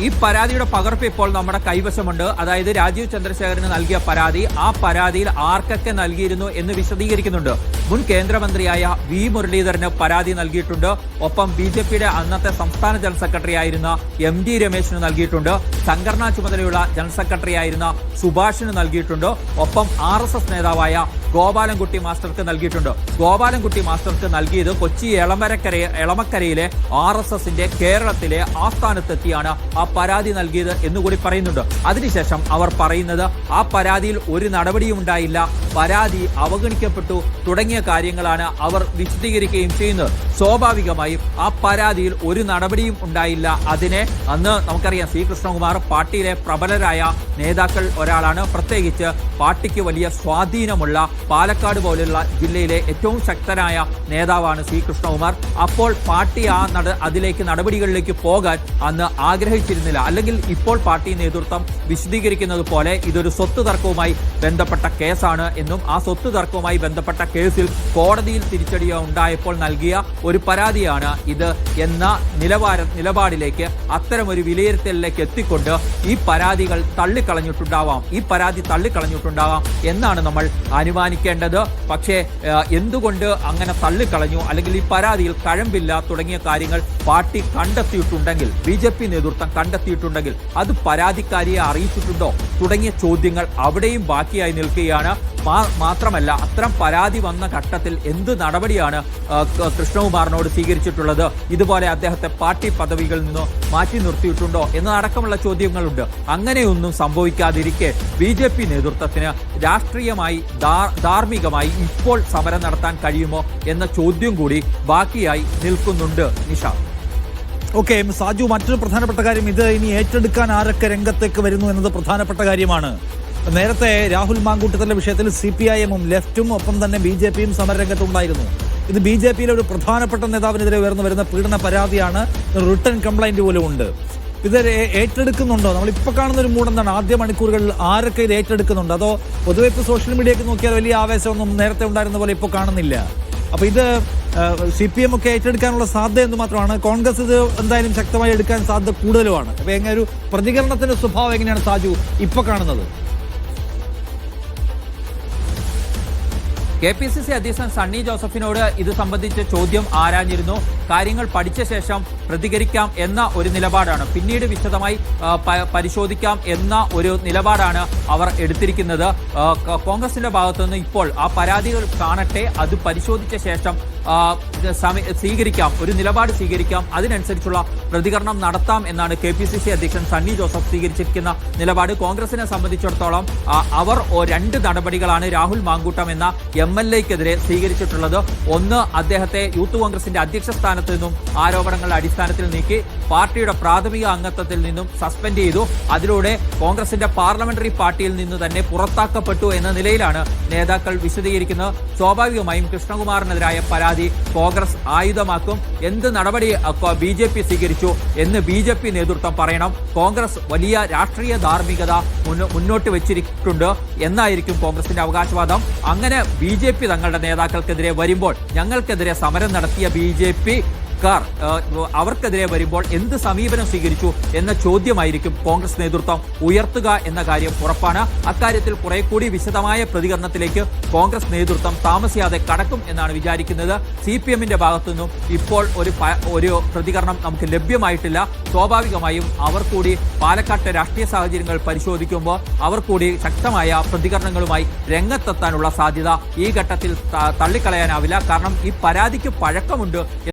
ഈ പരാതിയുടെ പകർപ്പ് ഇപ്പോൾ നമ്മുടെ കൈവശമുണ്ട്. അതായത് രാജീവ് ചന്ദ്രശേഖരന് നൽകിയ പരാതി, ആ പരാതിയിൽ ആർക്കൊക്കെ നൽകിയിരുന്നു എന്ന് വിശദീകരിക്കുന്നുണ്ട്. മുൻ കേന്ദ്രമന്ത്രിയായ വി മുരളീധരന് പരാതി നൽകിയിട്ടുണ്ട്. ഒപ്പം BJPയുടെ അന്നത്തെ സംസ്ഥാന ജനറൽ സെക്രട്ടറി ആയിരുന്ന MD രമേശിന് നൽകിയിട്ടുണ്ട്. സംഘടനാ ചുമതലയുള്ള ജനറൽ സെക്രട്ടറി ആയിരുന്ന സുഭാഷിന് നൽകിയിട്ടുണ്ട്. ഒപ്പം RSS നേതാവായ ഗോപാലൻകുട്ടി മാസ്റ്റർക്ക് നൽകിയിട്ടുണ്ട്. ഗോപാലൻകുട്ടി മാസ്റ്റർക്ക് നൽകിയത് കൊച്ചി എളമക്കരയിലെ RSSന്റെ കേരളത്തിലെ ആസ്ഥാനത്തെത്തിയാണ് ആ പരാതി നൽകിയത് എന്നുകൂടി പറയുന്നുണ്ട്. അതിനുശേഷം അവർ പറയുന്നത് ആ പരാതിയിൽ ഒരു നടപടിയും ഉണ്ടായില്ല, പരാതി അവഗണിക്കപ്പെട്ടു തുടങ്ങിയ കാര്യങ്ങളാണ് അവർ വിശദീകരിക്കുകയും ചെയ്യുന്നത്. സ്വാഭാവികമായും ആ പരാതിയിൽ ഒരു നടപടിയും ഉണ്ടായില്ല. അതിനെ അന്ന് നമുക്കറിയാം, C കൃഷ്ണകുമാർ പാർട്ടിയിലെ പ്രബലരായ നേതാക്കൾ ഒരാളാണ്. പ്രത്യേകിച്ച് പാർട്ടിക്ക് വലിയ സ്വാധീനമുള്ള പാലക്കാട് പോലുള്ള ജില്ലയിലെ ഏറ്റവും ശക്തനായ നേതാവാണ് C കൃഷ്ണകുമാർ. അപ്പോൾ പാർട്ടി അതിലേക്ക് നടപടികളിലേക്ക് പോകാൻ അന്ന് ആഗ്രഹിച്ചിരുന്നില്ല. അല്ലെങ്കിൽ ഇപ്പോൾ പാർട്ടി നേതൃത്വം വിശദീകരിക്കുന്നത് പോലെ ഇതൊരു സ്വത്ത് തർക്കവുമായി ബന്ധപ്പെട്ട കേസാണ് എന്നും ആ സ്വത്ത് തർക്കവുമായി ബന്ധപ്പെട്ട കേസിൽ കോടതിയിൽ തിരിച്ചടി ഉണ്ടായപ്പോൾ നൽകിയ ഒരു പരാതിയാണ് ഇത് എന്ന നിലപാടിലേക്ക്, അത്തരമൊരു വിലയിരുത്തലിലേക്ക് എത്തിക്കൊണ്ട് ഈ പരാതികൾ ഈ പരാതി തള്ളിക്കളഞ്ഞിട്ടുണ്ടാവാം എന്നാണ് നമ്മൾ അനുമാനിക്കേണ്ടത്. പക്ഷേ എന്തുകൊണ്ട് അങ്ങനെ തള്ളിക്കളഞ്ഞു, അല്ലെങ്കിൽ ഈ പരാതിയിൽ കഴമ്പില്ല തുടങ്ങിയ കാര്യങ്ങൾ പാർട്ടി കണ്ടെത്തിയിട്ടുണ്ടെങ്കിൽ, BJP നേതൃത്വം കണ്ടെത്തിയിട്ടുണ്ടെങ്കിൽ അത് പരാതിക്കാരിയെ അറിയിച്ചിട്ടുണ്ടോ തുടങ്ങിയ ചോദ്യങ്ങൾ അവിടെയും ബാക്കിയായി നിൽക്കുകയാണ്. മാത്രമല്ല, അത്തരം പരാതി വന്ന ഘട്ടത്തിൽ എന്ത് നടപടിയാണ് കൃഷ്ണകുമാറിനോട് സ്വീകരിച്ചിട്ടുള്ളത്? ഇതുപോലെ അദ്ദേഹത്തെ പാർട്ടി പദവികളിൽ നിന്ന് മാറ്റി നിർത്തിയിട്ടുണ്ടോ എന്നതടക്കമുള്ള ചോദ്യങ്ങളുണ്ട്. അങ്ങനെയൊന്നും സംഭവിക്കാതിരിക്കെ BJP നേതൃത്വത്തിന് രാഷ്ട്രീയമായി ധാർമ്മികമായി ഇപ്പോൾ സമരം നടത്താൻ കഴിയുമോ എന്ന ചോദ്യം കൂടി ബാക്കിയായി നിൽക്കുന്നുണ്ട്. നിഷ. ഓക്കെ സാജു, മറ്റൊരു പ്രധാനപ്പെട്ട കാര്യം, ഇത് ഇനി ഏറ്റെടുക്കാൻ ആരൊക്കെ രംഗത്തേക്ക് വരുന്നു എന്നത് പ്രധാനപ്പെട്ട കാര്യമാണ്. നേരത്തെ രാഹുൽ മാങ്കൂട്ടത്തിന്റെ വിഷയത്തിൽ CPIM-ഉം ലെഫ്റ്റും ഒപ്പം തന്നെ BJP-യും സമരരംഗത്തുണ്ടായിരുന്നു. ഇത് BJP-യിലെ ഒരു പ്രധാനപ്പെട്ട നേതാവിനെതിരെ ഉയർന്നു വരുന്ന പീഡന പരാതിയാണ്. റിട്ടേൺ കംപ്ലൈന്റ് പോലും ഉണ്ട്. ഇത് ഏറ്റെടുക്കുന്നുണ്ടോ? നമ്മളിപ്പോൾ കാണുന്ന ഒരു മൂടെന്താണ്, ആദ്യ മണിക്കൂറുകളിൽ ആരൊക്കെ ഇത് ഏറ്റെടുക്കുന്നുണ്ട്? അതോ പൊതുവെ ഇപ്പോൾ സോഷ്യൽ മീഡിയയ്ക്ക് നോക്കിയാൽ വലിയ ആവേശമൊന്നും നേരത്തെ ഉണ്ടായിരുന്ന പോലെ ഇപ്പോൾ കാണുന്നില്ല. അപ്പോൾ ഇത് CPM ഒക്കെ ഏറ്റെടുക്കാനുള്ള സാധ്യത എന്ന് മാത്രമാണ്. കോൺഗ്രസ് ഇത് എന്തായാലും ശക്തമായി എടുക്കാൻ സാധ്യത കൂടുതലുമാണ്. അപ്പോൾ എങ്ങനെ ഒരു പ്രതികരണത്തിന്റെ സ്വഭാവം എങ്ങനെയാണ് സാജു ഇപ്പോൾ കാണുന്നത്? KPCC അധ്യക്ഷൻ സണ്ണി ജോസഫിനോട് ഇത് സംബന്ധിച്ച് ചോദ്യം ആരാഞ്ഞിരുന്നു. കാര്യങ്ങൾ പഠിച്ച ശേഷം പ്രതികരിക്കാം എന്ന ഒരു നിലപാടാണ്, പിന്നീട് വിശദമായി പരിശോധിക്കാം എന്ന ഒരു നിലപാടാണ് അവർ എടുത്തിരിക്കുന്നത്. കോൺഗ്രസിന്റെ ഭാഗത്തുനിന്ന് ഇപ്പോൾ ആ പരാതികൾ കാണട്ടെ, അത് പരിശോധിച്ച ശേഷം ഒരു നിലപാട് സ്വീകരിക്കാം, അതിനനുസരിച്ചുള്ള പ്രതികരണം നടത്താം എന്നാണ് KPCC അധ്യക്ഷൻ സണ്ണി ജോസഫ് സ്വീകരിച്ചിരിക്കുന്ന നിലപാട്. കോൺഗ്രസിനെ സംബന്ധിച്ചിടത്തോളം അവർ രണ്ട് നടപടികളാണ് രാഹുൽ മാങ്കൂട്ടം എന്ന MLA-ക്കെതിരെ സ്വീകരിച്ചിട്ടുള്ളത്. ഒന്ന്, അദ്ദേഹത്തെ യൂത്ത് കോൺഗ്രസിന്റെ അധ്യക്ഷ സ്ഥാനത്ത് നിന്നും ആരോപണങ്ങളുടെ അടിസ്ഥാനത്തിൽ നീക്കി പാർട്ടിയുടെ പ്രാഥമിക അംഗത്വത്തിൽ നിന്നും സസ്പെൻഡ് ചെയ്തു. അതിലൂടെ കോൺഗ്രസിന്റെ പാർലമെന്ററി പാർട്ടിയിൽ നിന്ന് തന്നെ പുറത്താക്കപ്പെട്ടു എന്ന നിലയിലാണ് നേതാക്കൾ വിശദീകരിക്കുന്നത്. സ്വാഭാവികമായും കൃഷ്ണകുമാറിനെതിരായ പരാതി കോൺഗ്രസ് ആയുധമാക്കും. എന്ത് നടപടി BJP സ്വീകരിച്ചു എന്ന് BJP നേതൃത്വം പറയണം. കോൺഗ്രസ് വലിയ രാഷ്ട്രീയ ധാർമ്മികത മുന്നോട്ട് വെച്ചിട്ടുണ്ട് എന്നായിരിക്കും കോൺഗ്രസിന്റെ അവകാശവാദം. അങ്ങനെ BJP തങ്ങളുടെ നേതാക്കൾക്കെതിരെ വരുമ്പോൾ, ഞങ്ങൾക്കെതിരെ സമരം നടത്തിയ BJP അവർക്കെതിരെ വരുമ്പോൾ എന്ത് സമീപനം സ്വീകരിച്ചു എന്ന ചോദ്യമായിരിക്കും കോൺഗ്രസ് നേതൃത്വം ഉയർത്തുക എന്ന കാര്യം ഉറപ്പാണ്. അക്കാര്യത്തിൽ കുറെ കൂടി വിശദമായ പ്രതികരണത്തിലേക്ക് കോൺഗ്രസ് നേതൃത്വം താമസിയാതെ കടക്കും എന്നാണ് വിചാരിക്കുന്നത്. CPM-ന്റെ ഭാഗത്തുനിന്നും ഇപ്പോൾ ഒരു പ്രതികരണം നമുക്ക് ലഭ്യമായിട്ടില്ല. സ്വാഭാവികമായും അവർ കൂടി പാലക്കാട്ടെ രാഷ്ട്രീയ സാഹചര്യങ്ങൾ പരിശോധിക്കുമ്പോൾ അവർ കൂടി ശക്തമായ പ്രതികരണങ്ങളുമായി രംഗത്തെത്താനുള്ള സാധ്യത ഈ ഘട്ടത്തിൽ തള്ളിക്കളയാനാവില്ല. കാരണം ഈ പരാതിക്ക് പഴക്കമുണ്ട്